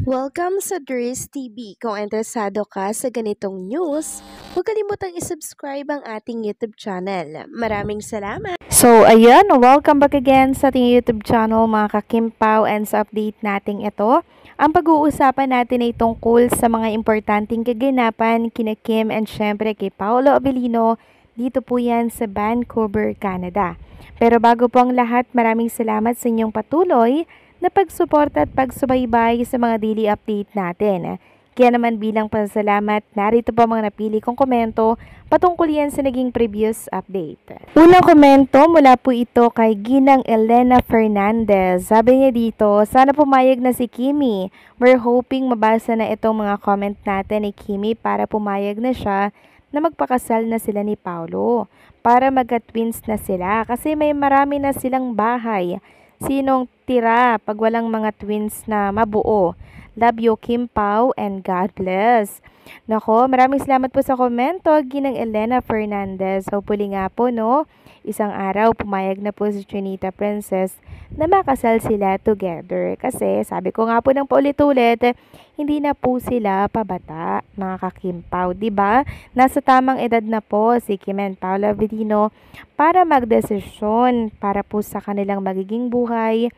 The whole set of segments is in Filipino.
Welcome sa Dries TV. Kung interesado ka sa ganitong news, huwag kalimutang isubscribe ang ating YouTube channel. Maraming salamat! So, ayan, welcome back again sa ating YouTube channel mga kakimpaw, and sa update natin ito, ang pag-uusapan natin ay tungkol sa mga importanteng kaganapan kina Kim and syempre kay Paolo Avellino. Dito po yan sa Vancouver, Canada. Pero bago po ang lahat, maraming salamat sa inyong patuloy na pagsuporta at pagsubaybay sa mga daily update natin. Kaya naman bilang pasasalamat, narito pa mga napili kong komento patungkol yan sa naging previous update. Unang komento mula po ito kay Ginang Elena Fernandez. Sabi niya dito, sana pumayag na si Kimi. We're hoping mabasa na itong mga comment natin ni Kimi para pumayag na siya na magpakasal na sila ni Paolo. Para magka-twins na sila kasi may marami na silang bahay. Sinong tira pag walang mga twins na mabuo? Love you, Kim Pao, and God bless. Nako, maraming salamat po sa komento, Ginang Elena Fernandez. Hopefully nga po, no, isang araw pumayag na po si Chinita Princess na makasal sila together. Kasi sabi ko nga po ng paulit-ulit, hindi na po sila pabata, mga kakimpaw, di ba? Nasa tamang edad na po si Kim and Paolo Avellino para magdesisyon para po sa kanilang magiging buhay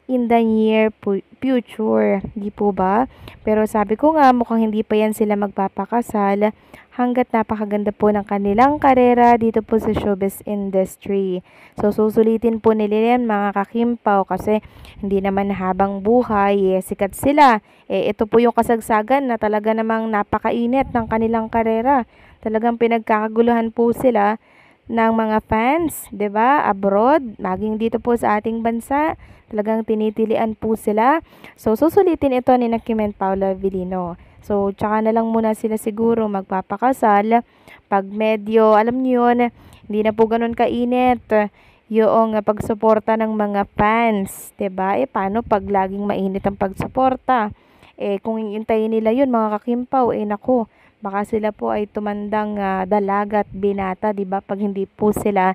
in the near future, di po ba? Pero sabi ko nga, mukhang hindi pa yan sila magpapakasal hanggat napakaganda po ng kanilang karera dito po sa showbiz industry. So, susulitin po nila yan mga kakimpaw kasi hindi naman habang buhay, sikat sila. Ito po yung kasagsagan na talaga namang napakainit ng kanilang karera. Talagang pinagkakaguluhan po sila ng mga fans, 'di ba? Abroad, maging dito po sa ating bansa, talagang tinitilian po sila. So susulitin ito ni Kim and Paolo Avellino. So tsaka na lang muna sila siguro magpapakasal pag medyo, alam niyo 'yun, hindi na po ganoon kainit yung pagsuporta ng mga fans, 'di ba? Paano pag laging mainit ang pagsuporta? Kung iintayin nila 'yun mga kakimpaw, naku, baka sila po ay tumandang dalaga at binata, 'di ba? Pag hindi po sila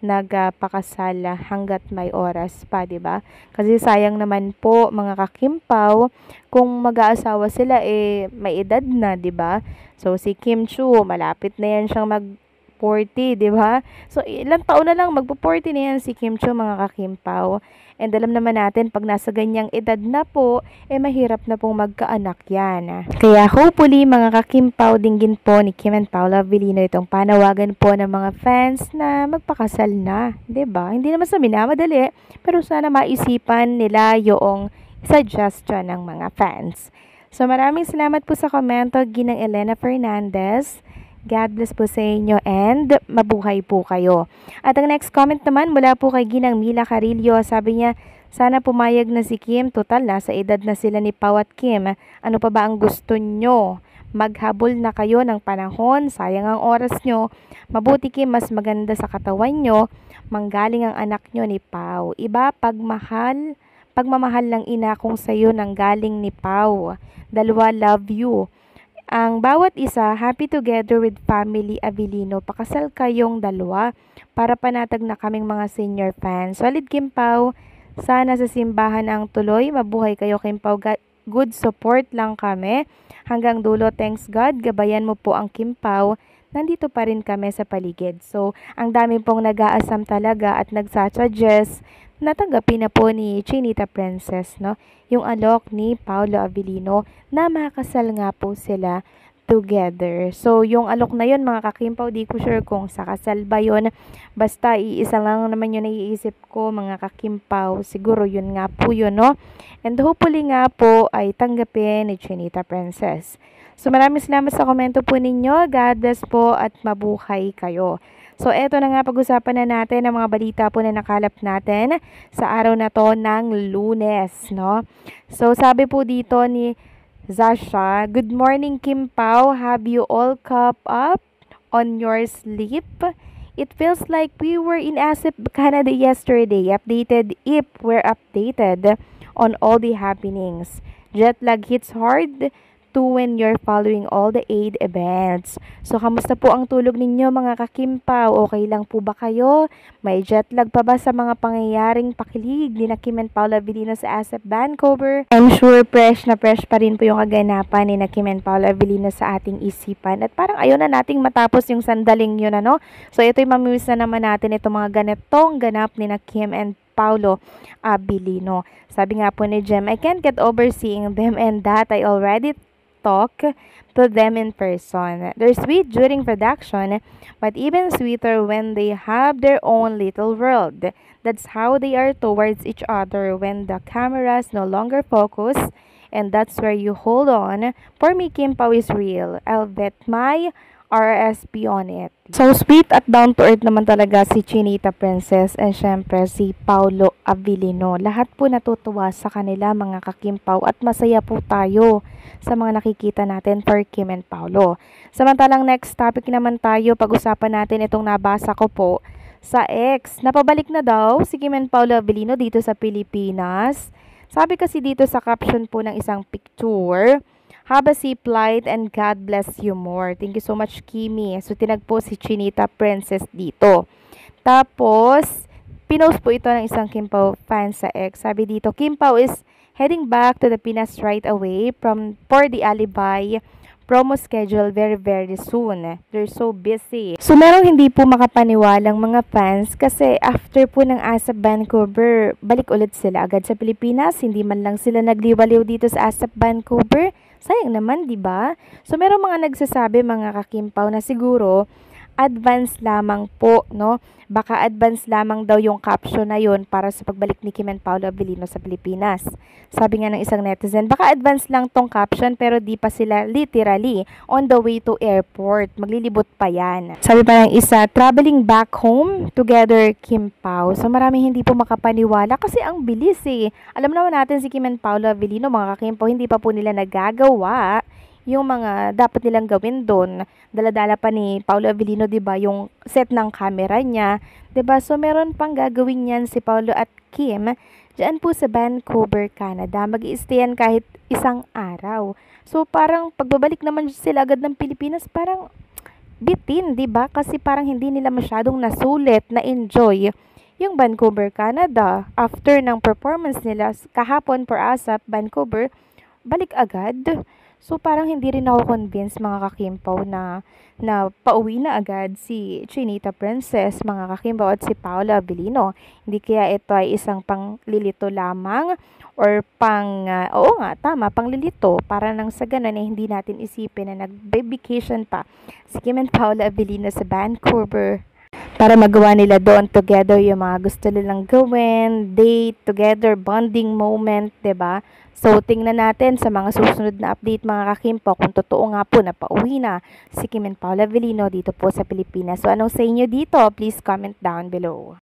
nagpakasal hangga't may oras pa, 'di ba? Kasi sayang naman po mga kakimpaw kung mag-aasawa sila may edad na, 'di ba? So si Kim Chu, malapit na yan siyang mag 40, 'di ba? So ilang taon na lang magpo-40 na yan si Kim Chu mga kakimpaw. And alam naman natin pag nasa ganyang edad na po, mahirap na pong magkaanak yan. Kaya hopefully mga kakimpaw, dinggin po ni Kim and Paolo Avellino itong panawagan po ng mga fans na magpakasal na, 'di ba? Hindi naman sa minamadali, pero sana maisipan nila yung suggestion ng mga fans. So maraming salamat po sa komento, Ginang Elena Fernandez. God bless po sa inyo and mabuhay po kayo. At ang next comment naman mula po kay Ginang Mila Carillo. Sabi niya, sana pumayag na si Kim. Total, nasa edad na sila ni Pao at Kim. Ano pa ba ang gusto nyo? Maghabol na kayo ng panahon. Sayang ang oras nyo. Mabuti Kim, mas maganda sa katawan nyo. Manggaling ang anak nyo ni Pao. Iba, pagmamahal ng ina kung sa'yo nang galing ni Pao. Dalawa, love you. Ang bawat isa, happy together with family Avellino. Pakasal kayong dalawa para panatag na kaming mga senior fans. Solid Kimpaw, sana sa simbahan ang tuloy. Mabuhay kayo Kimpaw. Good support lang kami. Hanggang dulo, thanks God. Gabayan mo po ang Kimpaw. Nandito pa rin kami sa paligid. So, ang dami pong nag-aasam talaga at nagsasuggest. Natanggapin na po ni Chinita Princess, no? Yung alok ni Paolo Avellino na makasal nga po sila together. So, yung alok na yun, mga kakimpaw, di ko sure kung sa kasal ba yun. Basta, iisa lang naman yun naiisip ko, mga kakimpaw. Siguro yun nga po yun, no? And hopefully nga po ay tanggapin ni Chinita Princess. So, maraming salamat sa komento po ninyo. God bless po at mabuhay kayo. So, eto na nga pag-usapan na natin ang mga balita po na nakalap natin sa araw na to ng Lunes, no? So, sabi po dito ni Zasha, good morning Kim Pao, have you all caught up on your sleep? It feels like we were in ASIP Canada yesterday. Updated if we're updated on all the happenings. Jet lag hits hard to when you're following all the 8 events. So, kamusta po ang tulog ninyo mga kakimpaw? Okay lang po ba kayo? May jet lag pa ba sa mga pangyayaring pakilig ni na Kim and Paula Avellino sa ASEP Vancouver? I'm sure fresh na fresh pa rin po yung kaganapan ni na Kim and Paula Avellino sa ating isipan. At parang ayaw na nating matapos yung sandaling yun, ano? So, ito'y mamimiss na naman natin itong mga ganitong ganap ni na Kim and Paulo Avellino. Sabi nga po ni Jem, I can't get over seeing them and that I already talk to them in person. They're sweet during production, but even sweeter when they have their own little world. That's how they are towards each other when the cameras no longer focus, and that's where you hold on. For me, Kim Pao is real. I'll bet my RSP on it. So sweet at down to earth naman talaga si Chinita Princess and syempre si Paulo Avellino. Lahat po natutuwa sa kanila mga kakimpaw at masaya po tayo sa mga nakikita natin for Kim and Paulo. Samantalang next topic naman tayo, pag-usapan natin itong nabasa ko po sa X. Napabalik na daw si Kim and Paulo Avellino dito sa Pilipinas. Sabi kasi dito sa caption po ng isang picture, have a safe flight and God bless you more. Thank you so much, Kimi. So, tinagpo si Chinita Princess dito. Tapos, pinost po ito ng isang Kim Pao fan sa X. Sabi dito, Kim Pao is heading back to the Pinas right away for the Alibi promo schedule very soon. They're so busy. So, merong hindi po makapaniwalang mga fans kasi after po ng ASEP Vancouver, balik ulit sila agad sa Pilipinas. Hindi man lang sila nagliwaliw dito sa ASEP Vancouver. Sayang naman, di ba? So, merong mga nagsasabi, mga kakimpaw, na siguro advance lamang po, no? Baka advance lamang daw yung caption na yun para sa pagbalik ni Kim and Paula Avellino sa Pilipinas. Sabi nga ng isang netizen, baka advance lang tong caption pero di pa sila literally on the way to airport. Maglilibot pa yan. Sabi pa ng isa, traveling back home together Kim Pao. So maraming hindi po makapaniwala kasi ang bilis eh. Alam naman natin si Kim and Paula Avellino, mga kakimpaw, hindi pa po nila nagagawa yung mga dapat nilang gawin doon. Dala-dala pa ni Paulo Avellino, 'di ba, yung set ng camera niya, 'di ba? So meron pang gagawin niyan si Paulo at Kim diyan po sa Vancouver, Canada. Mag-i-stayan kahit isang araw. So parang pagbabalik naman sila agad ng Pilipinas, parang bitin, 'di ba? Kasi parang hindi nila masyadong nasulit na enjoy yung Vancouver, Canada. After ng performance nila kahapon for ASAP Vancouver, balik agad. So, parang hindi rin ako convinced, mga kakimpaw, na pauwi na agad si Chinita Princess, mga kakimpaw, at si Paula Avellino. Hindi kaya ito ay isang panglilito lamang or oo nga, tama, panglilito. Para nang sa ganun eh, hindi natin isipin na nag-vacation pa si Kim and Paula Avellino sa Vancouver para magawa nila doon together yung mga gusto nilang gawin, date together, bonding moment, 'di ba? So, tingnan natin sa mga susunod na update, mga kakimpo, kung totoo nga po na pauwi na si Kim and Paula Avellino dito po sa Pilipinas. So, anong sa inyo dito? Please comment down below.